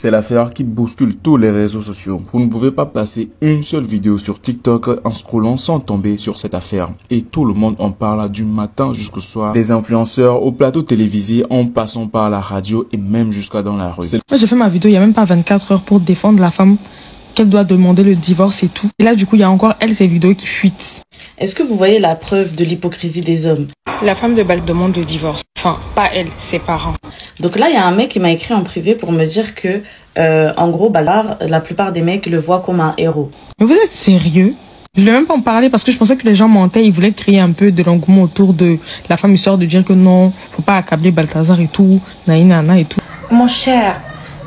C'est l'affaire qui bouscule tous les réseaux sociaux. Vous ne pouvez pas passer une seule vidéo sur TikTok en scrollant sans tomber sur cette affaire. Et tout le monde en parle du matin jusqu'au soir. Des influenceurs au plateau télévisé en passant par la radio et même jusqu'à dans la rue. Moi j'ai fait ma vidéo il n'y a même pas 24 heures pour défendre la femme qu'elle doit demander le divorce et tout. Et là du coup il y a encore ces vidéos qui fuitent. Est-ce que vous voyez la preuve de l'hypocrisie des hommes? La femme de Bal demande le divorce. Enfin, pas elle, ses parents. Donc là, il y a un mec qui m'a écrit en privé pour me dire que, en gros, Ballard, la plupart des mecs le voient comme un héros. Mais vous êtes sérieux? Je voulais même pas en parler parce que je pensais que les gens mentaient. Ils voulaient créer un peu de l'engouement autour de la femme, histoire de dire que non, faut pas accabler Balthazar et tout, naïna et tout. Mon cher,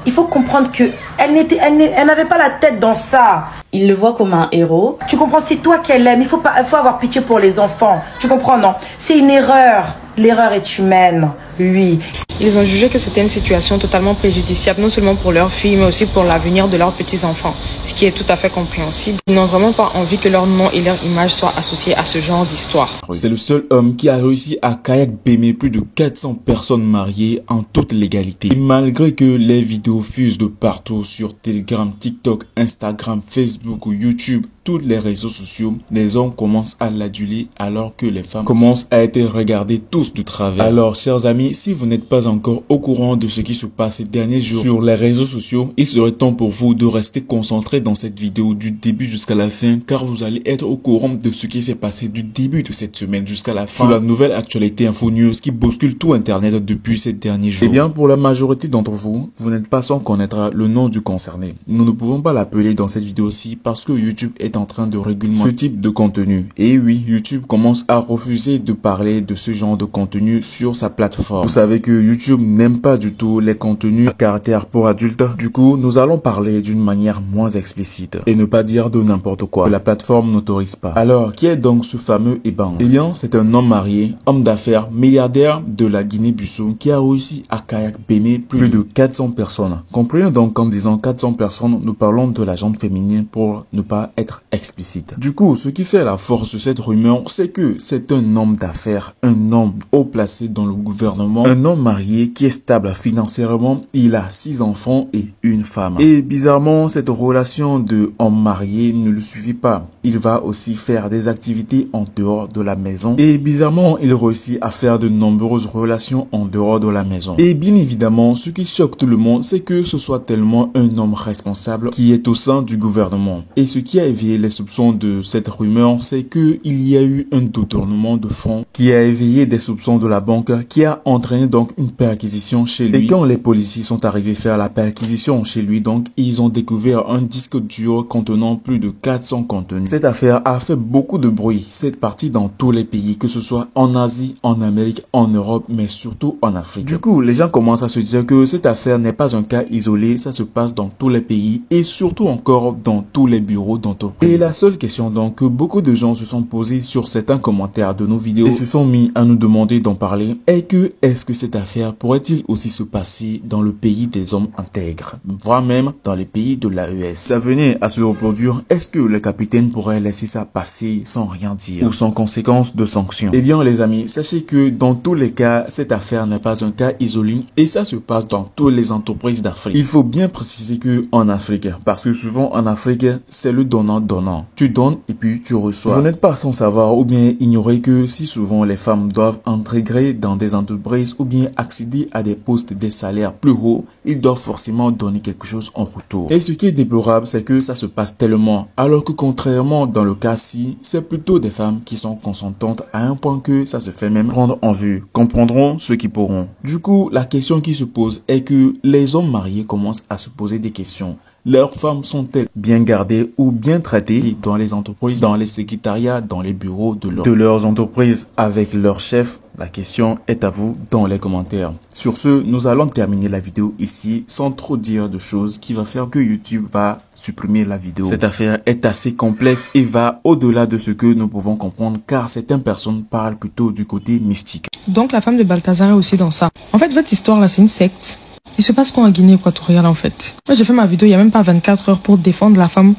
il faut comprendre que elle n'avait pas la tête dans ça. Il le voit comme un héros. Tu comprends, c'est toi qu'elle aime. Il faut avoir pitié pour les enfants. Tu comprends, non? C'est une erreur. L'erreur est humaine, oui. Ils ont jugé que c'était une situation totalement préjudiciable, non seulement pour leur fille, mais aussi pour l'avenir de leurs petits-enfants, ce qui est tout à fait compréhensible. Ils n'ont vraiment pas envie que leur nom et leur image soient associés à ce genre d'histoire. C'est le seul homme qui a réussi à kayak baimer plus de 400 personnes mariées en toute légalité. Et malgré que les vidéos fusent de partout sur Telegram, TikTok, Instagram, Facebook ou YouTube, tous les réseaux sociaux, les hommes commencent à l'aduler alors que les femmes commencent à être regardées tous du travers. Alors, chers amis, si vous n'êtes pas encore au courant de ce qui se passe ces derniers jours sur les réseaux sociaux, il serait temps pour vous de rester concentré dans cette vidéo du début jusqu'à la fin, car vous allez être au courant de ce qui s'est passé du début de cette semaine jusqu'à la fin sur la nouvelle actualité Info News qui bouscule tout Internet depuis ces derniers jours. Eh bien, pour la majorité d'entre vous, vous n'êtes pas sans connaître le nom du concerné. Nous ne pouvons pas l'appeler dans cette vidéo-ci parce que YouTube est en train de réguler ce type de contenu. Et oui, YouTube commence à refuser de parler de ce genre de contenu sur sa plateforme. Vous savez que YouTube n'aime pas du tout les contenus à caractère pour adultes. Du coup, nous allons parler d'une manière moins explicite et ne pas dire de n'importe quoi que la plateforme n'autorise pas. Alors, qui est donc ce fameux Eban? Eh bien, c'est un homme marié, homme d'affaires, milliardaire de la Guinée-Bissau qui a réussi à kayak baimer plus de 400 personnes. Comprenez donc qu'en disant 400 personnes, nous parlons de la gente féminine pour ne pas être explicite. Du coup, ce qui fait la force de cette rumeur, c'est que c'est un homme d'affaires, un homme haut placé dans le gouvernement, un homme marié qui est stable financièrement, il a 6 enfants et une femme. Et bizarrement, cette relation de homme marié ne le suffit pas. Il va aussi faire des activités en dehors de la maison. Et bizarrement, il réussit à faire de nombreuses relations en dehors de la maison. Et bien évidemment, ce qui choque tout le monde, c'est que ce soit tellement un homme responsable qui est au sein du gouvernement. Et ce qui a éveillé les soupçons de cette rumeur, c'est que il y a eu un détournement de fonds qui a éveillé des soupçons de la banque qui a entraîné donc une perquisition chez lui. Et quand les policiers sont arrivés faire la perquisition chez lui, donc ils ont découvert un disque dur contenant plus de 400 contenus. Cette affaire a fait beaucoup de bruit. C'est parti dans tous les pays, que ce soit en Asie, en Amérique, en Europe, mais surtout en Afrique. Du coup, les gens commencent à se dire que cette affaire n'est pas un cas isolé, ça se passe dans tous les pays et surtout encore dans tous les bureaux d'entreprise. Et la seule question donc que beaucoup de gens se sont posés sur certains commentaires de nos vidéos et se sont mis à nous demander d'en parler est que est-ce que cette affaire pourrait-il aussi se passer dans le pays des hommes intègres, voire même dans les pays de l'AES? Ça venait à se reproduire, est-ce que le capitaine pourrait laisser ça passer sans rien dire ou sans conséquence de sanctions? Eh bien les amis, sachez que dans tous les cas, cette affaire n'est pas un cas isolé et ça se passe dans toutes les entreprises d'Afrique. Il faut bien préciser que en Afrique, parce que souvent en Afrique, c'est le donnant-donnant. Tu donnes et puis tu reçois. Vous n'êtes pas sans savoir ou bien ignorer que si souvent les femmes doivent intégrer dans des entreprises ou bien accéder à des postes des salaires plus hauts, ils doivent forcément donner quelque chose en retour. Et ce qui est déplorable, c'est que ça se passe tellement, alors que contrairement dans le cas-ci, c'est plutôt des femmes qui sont consentantes à un point que ça se fait même prendre en vue. Comprendront ceux qui pourront. Du coup, la question qui se pose est que les hommes mariés commencent à se poser des questions. Leurs femmes sont-elles bien gardées ou bien traitées dans les entreprises, dans les secrétariats, dans les bureaux de leurs entreprises avec leurs chefs? La question est à vous dans les commentaires. Sur ce, nous allons terminer la vidéo ici sans trop dire de choses qui va faire que YouTube va supprimer la vidéo. Cette affaire est assez complexe et va au-delà de ce que nous pouvons comprendre car certaines personnes parlent plutôt du côté mystique. Donc la femme de Balthazar est aussi dans ça. En fait, votre histoire là, c'est une secte. Il se passe quoi en Guinée équatoriale en fait? Moi j'ai fait ma vidéo il n'y a même pas 24 heures pour défendre la femme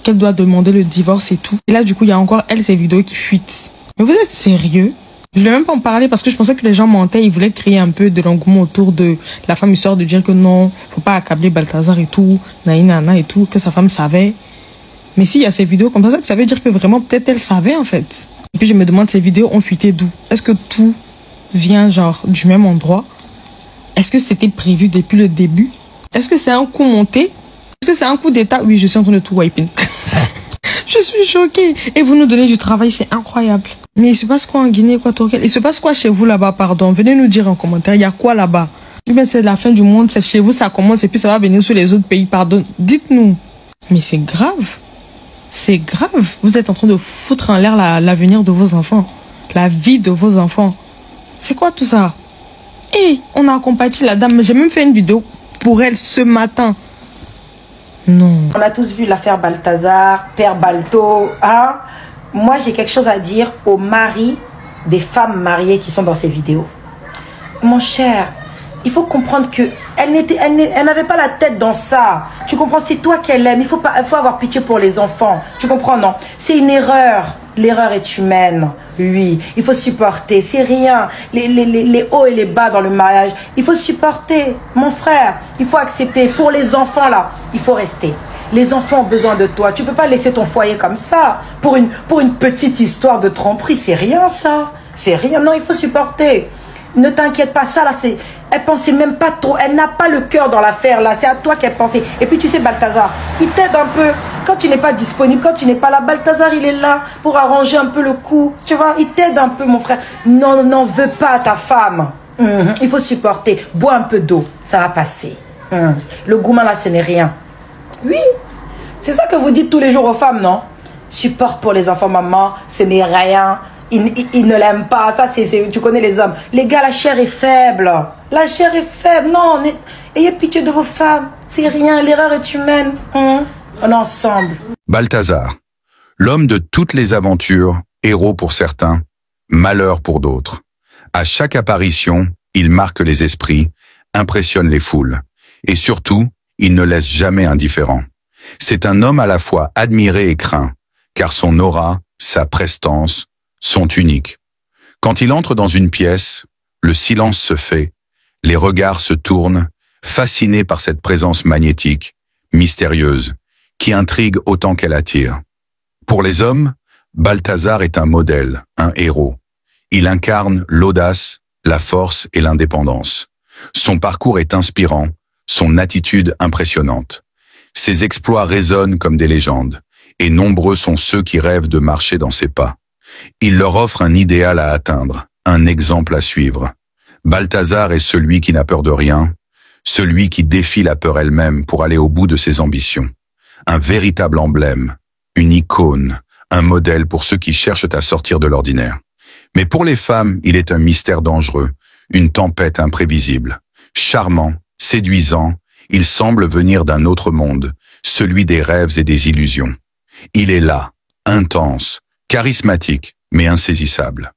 qu'elle doit demander le divorce et tout. Et là du coup il y a encore ces vidéos qui fuitent. Mais vous êtes sérieux? Je voulais même pas en parler parce que je pensais que les gens mentaient. Ils voulaient créer un peu de l'engouement autour de la femme, histoire de dire que non, faut pas accabler Balthazar et tout, naïna et tout, que sa femme savait. Mais s'il y a ces vidéos comme ça veut dire que vraiment, peut-être elle savait en fait. Et puis je me demande, ces vidéos ont fuité d'où? Est-ce que tout vient genre du même endroit? Est-ce que c'était prévu depuis le début? Est-ce que c'est un coup monté? Est-ce que c'est un coup d'état? Oui, je suis en train de tout wiping. Je suis choquée. Et vous nous donnez du travail, c'est incroyable. Mais il se passe quoi en Guinée équatoriale? Il se passe quoi chez vous là-bas, pardon? Venez nous dire en commentaire, il y a quoi là-bas? Eh bien, c'est la fin du monde, c'est chez vous, ça commence et puis ça va venir sur les autres pays, pardon. Dites-nous. Mais c'est grave. C'est grave. Vous êtes en train de foutre en l'air l'avenir de vos enfants. La vie de vos enfants. C'est quoi tout ça? Et on a compati la dame. J'ai même fait une vidéo pour elle ce matin. Non. On a tous vu l'affaire Balthazar, Père Balto, hein? Moi, j'ai quelque chose à dire aux maris des femmes mariées qui sont dans ces vidéos. Mon cher, il faut comprendre que elle n'avait pas la tête dans ça. Tu comprends, c'est toi qu'elle aime. Il faut avoir pitié pour les enfants. Tu comprends, non? C'est une erreur. L'erreur est humaine. Oui, il faut supporter. C'est rien. Les hauts et les bas dans le mariage. Il faut supporter. Mon frère, il faut accepter. Pour les enfants, là, il faut rester. Les enfants ont besoin de toi. Tu peux pas laisser ton foyer comme ça. Pour une petite histoire de tromperie, c'est rien, ça. C'est rien. Non, il faut supporter. Ne t'inquiète pas, ça là, elle pensait même pas trop, elle n'a pas le cœur dans l'affaire là, c'est à toi qu'elle pensait. Et puis tu sais, Balthazar, il t'aide un peu, quand tu n'es pas disponible, quand tu n'es pas là, Balthazar il est là pour arranger un peu le coup, tu vois, il t'aide un peu mon frère. Non, n'en veux pas ta femme, il faut supporter, bois un peu d'eau, ça va passer. Le gourmand là, ce n'est rien. Oui, c'est ça que vous dites tous les jours aux femmes, non? Supporte pour les enfants, maman, ce n'est rien. Il ne l'aime pas, ça tu connais les hommes. Les gars, la chair est faible. La chair est faible. Non, ayez pitié de vos femmes. C'est rien, l'erreur est humaine. On est ensemble. Balthazar, l'homme de toutes les aventures, héros pour certains, malheur pour d'autres. À chaque apparition, il marque les esprits, impressionne les foules. Et surtout, il ne laisse jamais indifférent. C'est un homme à la fois admiré et craint, car son aura, sa prestance, sont uniques. Quand il entre dans une pièce, le silence se fait, les regards se tournent, fascinés par cette présence magnétique, mystérieuse, qui intrigue autant qu'elle attire. Pour les hommes, Balthazar est un modèle, un héros. Il incarne l'audace, la force et l'indépendance. Son parcours est inspirant, son attitude impressionnante. Ses exploits résonnent comme des légendes, et nombreux sont ceux qui rêvent de marcher dans ses pas. Il leur offre un idéal à atteindre, un exemple à suivre. Balthazar est celui qui n'a peur de rien, celui qui défie la peur elle-même pour aller au bout de ses ambitions. Un véritable emblème, une icône, un modèle pour ceux qui cherchent à sortir de l'ordinaire. Mais pour les femmes, il est un mystère dangereux, une tempête imprévisible. Charmant, séduisant, il semble venir d'un autre monde, celui des rêves et des illusions. Il est là, intense, charismatique, mais insaisissable.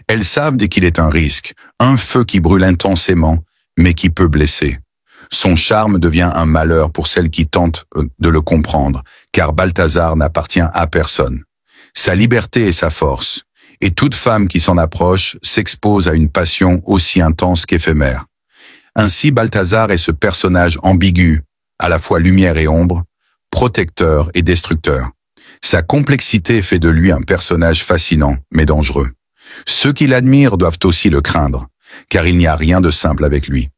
Elles savent dès qu'il est un risque, un feu qui brûle intensément, mais qui peut blesser. Son charme devient un malheur pour celles qui tentent de le comprendre, car Balthazar n'appartient à personne. Sa liberté est sa force, et toute femme qui s'en approche s'expose à une passion aussi intense qu'éphémère. Ainsi, Balthazar est ce personnage ambigu, à la fois lumière et ombre, protecteur et destructeur. Sa complexité fait de lui un personnage fascinant, mais dangereux. Ceux qui l'admirent doivent aussi le craindre, car il n'y a rien de simple avec lui.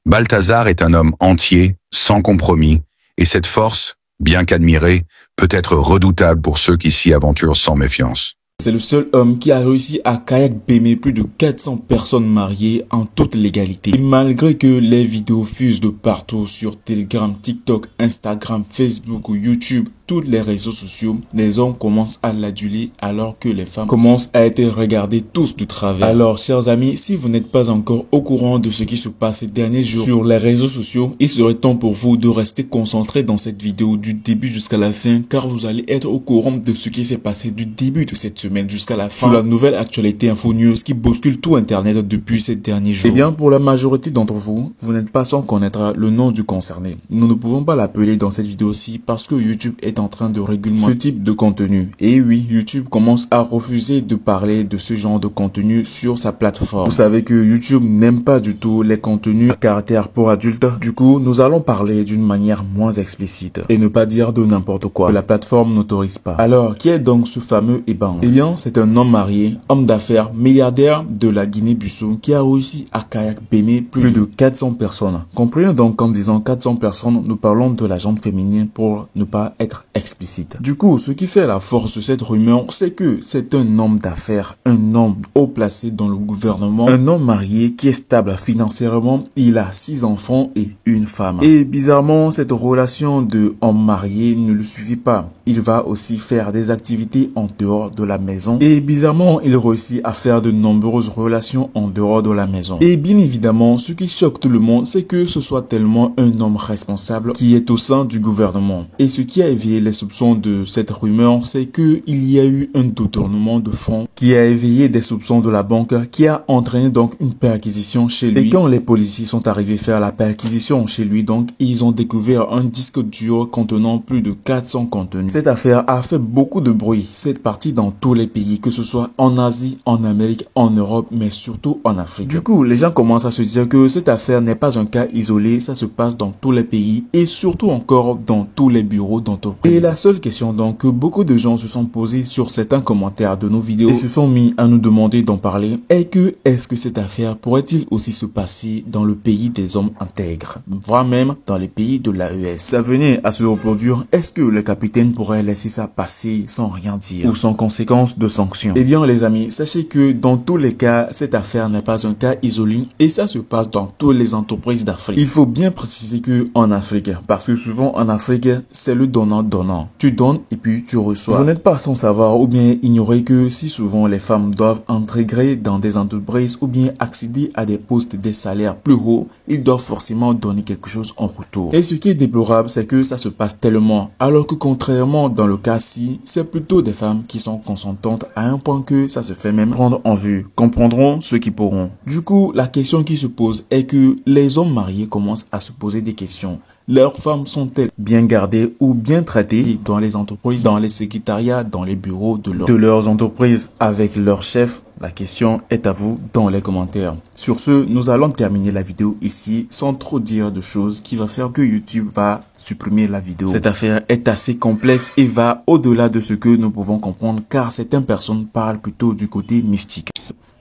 Balthazar est un homme entier, sans compromis, et cette force, bien qu'admirée, peut être redoutable pour ceux qui s'y aventurent sans méfiance. C'est le seul homme qui a réussi à kayak baimer plus de 400 personnes mariées en toute légalité. Et malgré que les vidéos fusent de partout sur Telegram, TikTok, Instagram, Facebook ou YouTube, tous les réseaux sociaux, les hommes commencent à l'aduler alors que les femmes commencent à être regardées tous du travers. Alors, chers amis, si vous n'êtes pas encore au courant de ce qui se passe ces derniers jours sur les réseaux sociaux, il serait temps pour vous de rester concentré dans cette vidéo du début jusqu'à la fin, car vous allez être au courant de ce qui s'est passé du début de cette semaine jusqu'à la fin sur la nouvelle actualité Info News qui bouscule tout Internet depuis ces derniers jours. Eh bien, pour la majorité d'entre vous, vous n'êtes pas sans connaître le nom du concerné. Nous ne pouvons pas l'appeler dans cette vidéo-ci parce que YouTube est est en train de réguler ce type de contenu. Et oui, YouTube commence à refuser de parler de ce genre de contenu sur sa plateforme. Vous savez que YouTube n'aime pas du tout les contenus à caractère pour adultes. Du coup, nous allons parler d'une manière moins explicite et ne pas dire de n'importe quoi que la plateforme n'autorise pas. Alors, qui est donc ce fameux Eban? Eh bien, c'est un homme marié, homme d'affaires, milliardaire de la Guinée-Bissau qui a réussi à kayak baimer plus de 400 personnes. Comprenez donc qu'en disant 400 personnes, nous parlons de la gente féminine pour ne pas être explicite. Du coup, ce qui fait la force de cette rumeur, c'est que c'est un homme d'affaires, un homme haut placé dans le gouvernement, un homme marié qui est stable financièrement. Il a 6 enfants et une femme. Et bizarrement, cette relation de homme marié ne le suffit pas. Il va aussi faire des activités en dehors de la maison. Et bizarrement, il réussit à faire de nombreuses relations en dehors de la maison. Et bien évidemment, ce qui choque tout le monde, c'est que ce soit tellement un homme responsable qui est au sein du gouvernement. Et ce qui a éveillé les soupçons de cette rumeur, c'est que il y a eu un détournement de fonds qui a éveillé des soupçons de la banque, qui a entraîné donc une perquisition chez lui. Et quand les policiers sont arrivés faire la perquisition chez lui, donc ils ont découvert un disque dur contenant plus de 400 contenus. Cette affaire a fait beaucoup de bruit. C'est parti dans tous les pays, que ce soit en Asie, en Amérique, en Europe, mais surtout en Afrique. Du coup, les gens commencent à se dire que cette affaire n'est pas un cas isolé, ça se passe dans tous les pays et surtout encore dans tous les bureaux d'entreprise. Et la seule question donc que beaucoup de gens se sont posés sur certains commentaires de nos vidéos et se sont mis à nous demander d'en parler est que est-ce que cette affaire pourrait-il aussi se passer dans le pays des hommes intègres, voire même dans les pays de l'AES? Ça venait à se reproduire, est-ce que le capitaine pourrait laisser ça passer sans rien dire ou sans conséquence de sanctions? Eh bien les amis, sachez que dans tous les cas, cette affaire n'est pas un cas isolé et ça se passe dans toutes les entreprises d'Afrique. Il faut bien préciser que en Afrique, parce que souvent en Afrique, c'est le donnant-donnant. Tu donnes et puis tu reçois. Vous n'êtes pas sans savoir ou bien ignorer que si souvent les femmes doivent intégrer dans des entreprises ou bien accéder à des postes, des salaires plus hauts, ils doivent forcément donner quelque chose en retour. Et ce qui est déplorable, c'est que ça se passe tellement, alors que contrairement dans le cas-ci, c'est plutôt des femmes qui sont consentantes à un point que ça se fait même prendre en vue. Comprendront ceux qui pourront. Du coup, la question qui se pose est que les hommes mariés commencent à se poser des questions. Leurs femmes sont-elles bien gardées ou bien traitées dans les entreprises, dans les secrétariats, dans les bureaux de leurs entreprises avec leurs chefs? La question est à vous dans les commentaires. Sur ce, nous allons terminer la vidéo ici sans trop dire de choses qui va faire que YouTube va supprimer la vidéo. Cette affaire est assez complexe et va au-delà de ce que nous pouvons comprendre car certaines personnes parlent plutôt du côté mystique.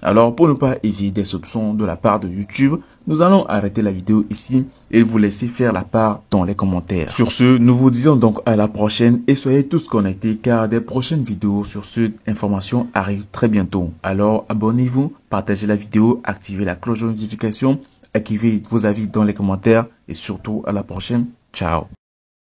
Alors pour ne pas éviter des soupçons de la part de YouTube, nous allons arrêter la vidéo ici et vous laisser faire la part dans les commentaires. Sur ce, nous vous disons donc à la prochaine et soyez tous connectés car des prochaines vidéos sur cette information arrivent très bientôt. Alors abonnez-vous, partagez la vidéo, activez la cloche de notification, écrivez vos avis dans les commentaires et surtout à la prochaine. Ciao.